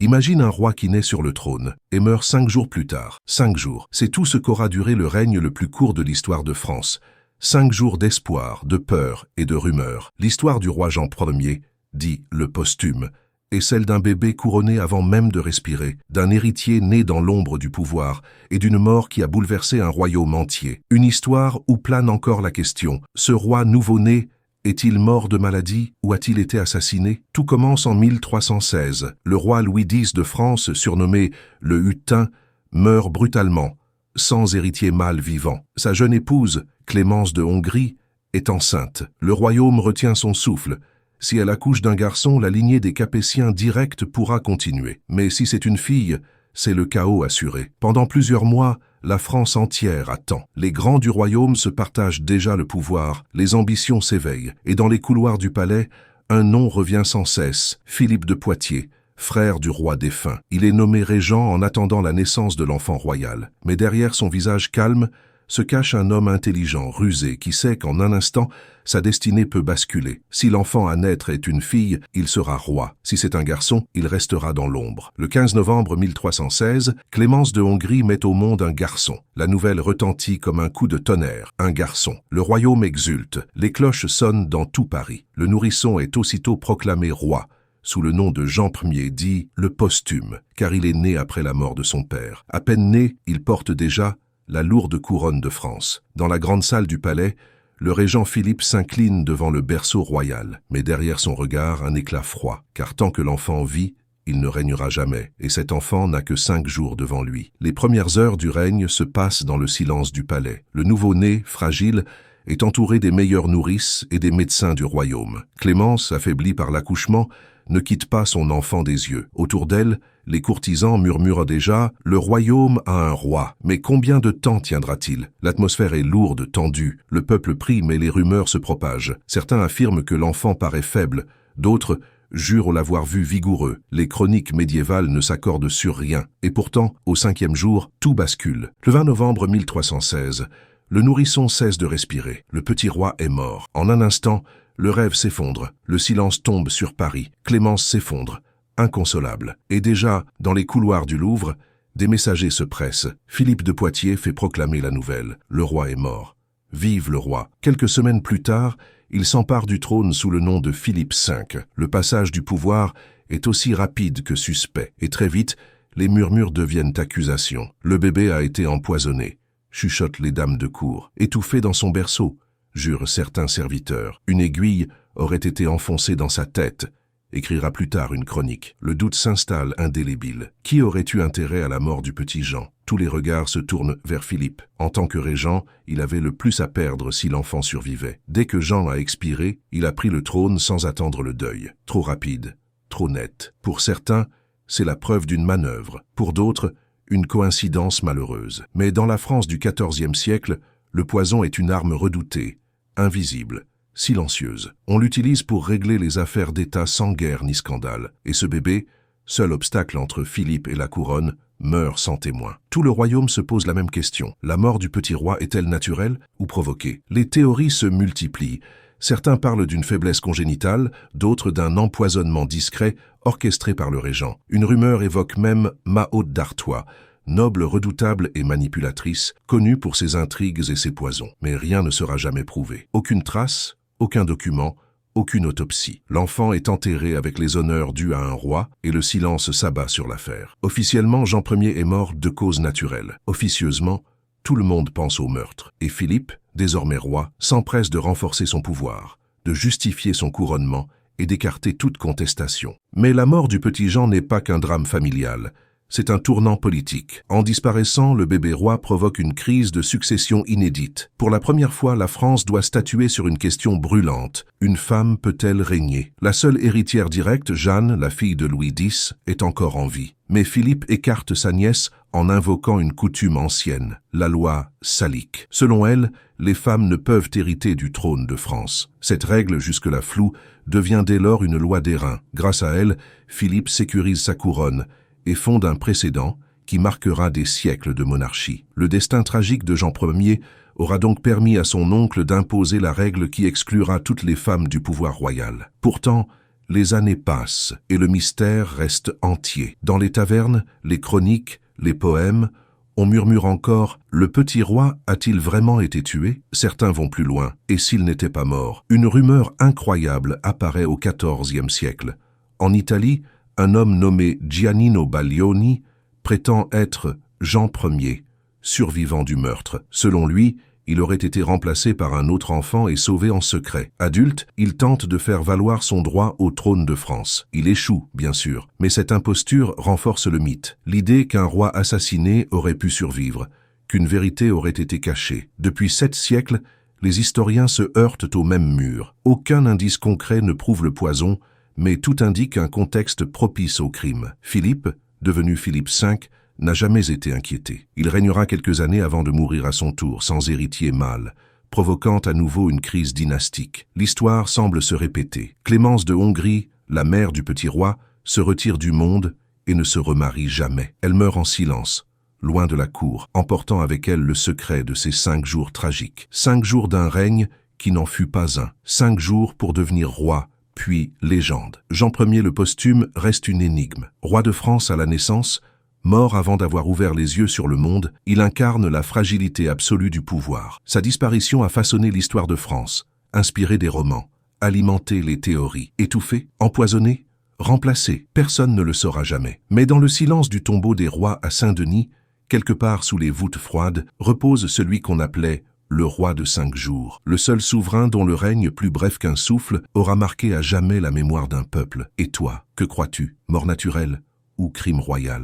Imagine un roi qui naît sur le trône et meurt 5 jours plus tard. 5 jours, c'est tout ce qu'aura duré le règne le plus court de l'histoire de France. 5 jours d'espoir, de peur et de rumeurs. L'histoire du roi Jean Ier, dit le posthume, est celle d'un bébé couronné avant même de respirer, d'un héritier né dans l'ombre du pouvoir et d'une mort qui a bouleversé un royaume entier. Une histoire où plane encore la question, ce roi nouveau-né est-il mort de maladie ou a-t-il été assassiné? Tout commence en 1316. Le roi Louis X de France, surnommé le Hutin, meurt brutalement, sans héritier mâle vivant. Sa jeune épouse, Clémence de Hongrie, est enceinte. Le royaume retient son souffle. Si elle accouche d'un garçon, la lignée des Capétiens directs pourra continuer. Mais si c'est une fille, c'est le chaos assuré. Pendant plusieurs mois, la France entière attend. Les grands du royaume se partagent déjà le pouvoir, les ambitions s'éveillent, et dans les couloirs du palais, un nom revient sans cesse, Philippe de Poitiers, frère du roi défunt. Il est nommé régent en attendant la naissance de l'enfant royal. Mais derrière son visage calme, se cache un homme intelligent, rusé, qui sait qu'en un instant, sa destinée peut basculer. Si l'enfant à naître est une fille, il sera roi. Si c'est un garçon, il restera dans l'ombre. Le 15 novembre 1316, Clémence de Hongrie met au monde un garçon. La nouvelle retentit comme un coup de tonnerre. Un garçon. Le royaume exulte. Les cloches sonnent dans tout Paris. Le nourrisson est aussitôt proclamé roi, sous le nom de Jean Ier, dit le posthume, car il est né après la mort de son père. À peine né, il porte déjà la lourde couronne de France. Dans la grande salle du palais, le régent Philippe s'incline devant le berceau royal, mais derrière son regard un éclat froid, car tant que l'enfant vit, il ne régnera jamais, et cet enfant n'a que 5 jours devant lui. Les premières heures du règne se passent dans le silence du palais. Le nouveau-né, fragile, est entouré des meilleures nourrices et des médecins du royaume. Clémence, affaiblie par l'accouchement, ne quitte pas son enfant des yeux. Autour d'elle, les courtisans murmurent déjà « Le royaume a un roi ». Mais combien de temps tiendra-t-il? L'atmosphère est lourde, tendue. Le peuple prie, mais les rumeurs se propagent. Certains affirment que l'enfant paraît faible. D'autres jurent l'avoir vu vigoureux. Les chroniques médiévales ne s'accordent sur rien. Et pourtant, au 5e jour, tout bascule. Le 20 novembre 1316, le nourrisson cesse de respirer. Le petit roi est mort. En un instant, le rêve s'effondre, le silence tombe sur Paris, Clémence s'effondre, inconsolable. Et déjà, dans les couloirs du Louvre, des messagers se pressent. Philippe de Poitiers fait proclamer la nouvelle. Le roi est mort. Vive le roi. Quelques semaines plus tard, il s'empare du trône sous le nom de Philippe V. Le passage du pouvoir est aussi rapide que suspect. Et très vite, les murmures deviennent accusations. Le bébé a été empoisonné, chuchotent les dames de cour. Étouffé dans son berceau, jurent certains serviteurs. Une aiguille aurait été enfoncée dans sa tête, écrira plus tard une chronique. Le doute s'installe indélébile. Qui aurait eu intérêt à la mort du petit Jean? Tous les regards se tournent vers Philippe. En tant que régent, il avait le plus à perdre si l'enfant survivait. Dès que Jean a expiré, il a pris le trône sans attendre le deuil. Trop rapide, trop net. Pour certains, c'est la preuve d'une manœuvre. Pour d'autres, une coïncidence malheureuse. Mais dans la France du XIVe siècle, le poison est une arme redoutée, invisible, silencieuse. On l'utilise pour régler les affaires d'État sans guerre ni scandale. Et ce bébé, seul obstacle entre Philippe et la couronne, meurt sans témoin. Tout le royaume se pose la même question. La mort du petit roi est-elle naturelle ou provoquée? Les théories se multiplient. Certains parlent d'une faiblesse congénitale, d'autres d'un empoisonnement discret orchestré par le régent. Une rumeur évoque même Mahaut d'Artois, noble, redoutable et manipulatrice, connue pour ses intrigues et ses poisons. Mais rien ne sera jamais prouvé. Aucune trace, aucun document, aucune autopsie. L'enfant est enterré avec les honneurs dus à un roi et le silence s'abat sur l'affaire. Officiellement, Jean Ier est mort de cause naturelle. Officieusement, tout le monde pense au meurtre. Et Philippe, désormais roi, s'empresse de renforcer son pouvoir, de justifier son couronnement et d'écarter toute contestation. Mais la mort du petit Jean n'est pas qu'un drame familial. C'est un tournant politique. En disparaissant, le bébé roi provoque une crise de succession inédite. Pour la première fois, la France doit statuer sur une question brûlante. Une femme peut-elle régner? La seule héritière directe, Jeanne, la fille de Louis X, est encore en vie. Mais Philippe écarte sa nièce en invoquant une coutume ancienne, la loi salique. Selon elle, les femmes ne peuvent hériter du trône de France. Cette règle, jusque-là floue, devient dès lors une loi d'airain. Grâce à elle, Philippe sécurise sa couronne et fonde un précédent qui marquera des siècles de monarchie. Le destin tragique de Jean Ier aura donc permis à son oncle d'imposer la règle qui exclura toutes les femmes du pouvoir royal. Pourtant, Les années passent et le mystère reste entier. Dans les tavernes, les chroniques, les poèmes, on murmure encore « Le petit roi a-t-il vraiment été tué ?» Certains vont plus loin. Et s'il n'était pas mort? Une rumeur incroyable apparaît au XIVe siècle. En Italie, un homme nommé Giannino Baglioni prétend être Jean Ier, survivant du meurtre. Selon lui, il aurait été remplacé par un autre enfant et sauvé en secret. Adulte, il tente de faire valoir son droit au trône de France. Il échoue, bien sûr, mais cette imposture renforce le mythe. L'idée qu'un roi assassiné aurait pu survivre, qu'une vérité aurait été cachée. Depuis 7 siècles, les historiens se heurtent au même mur. Aucun indice concret ne prouve le poison, mais tout indique un contexte propice au crime. Philippe, devenu Philippe V, n'a jamais été inquiété. Il régnera quelques années avant de mourir à son tour, sans héritier mâle, provoquant à nouveau une crise dynastique. L'histoire semble se répéter. Clémence de Hongrie, la mère du petit roi, se retire du monde et ne se remarie jamais. Elle meurt en silence, loin de la cour, emportant avec elle le secret de ces 5 jours tragiques. 5 jours d'un règne qui n'en fut pas un. 5 jours pour devenir roi, puis légende. Jean Ier le posthume reste une énigme. Roi de France à la naissance, mort avant d'avoir ouvert les yeux sur le monde, il incarne la fragilité absolue du pouvoir. Sa disparition a façonné l'histoire de France, inspiré des romans, alimenté les théories. Étouffé, empoisonné, remplacé, personne ne le saura jamais. Mais dans le silence du tombeau des rois à Saint-Denis, quelque part sous les voûtes froides, repose celui qu'on appelait le roi de 5 jours, le seul souverain dont le règne, plus bref qu'un souffle, aura marqué à jamais la mémoire d'un peuple. Et toi, que crois-tu? Mort naturelle ou crime royal?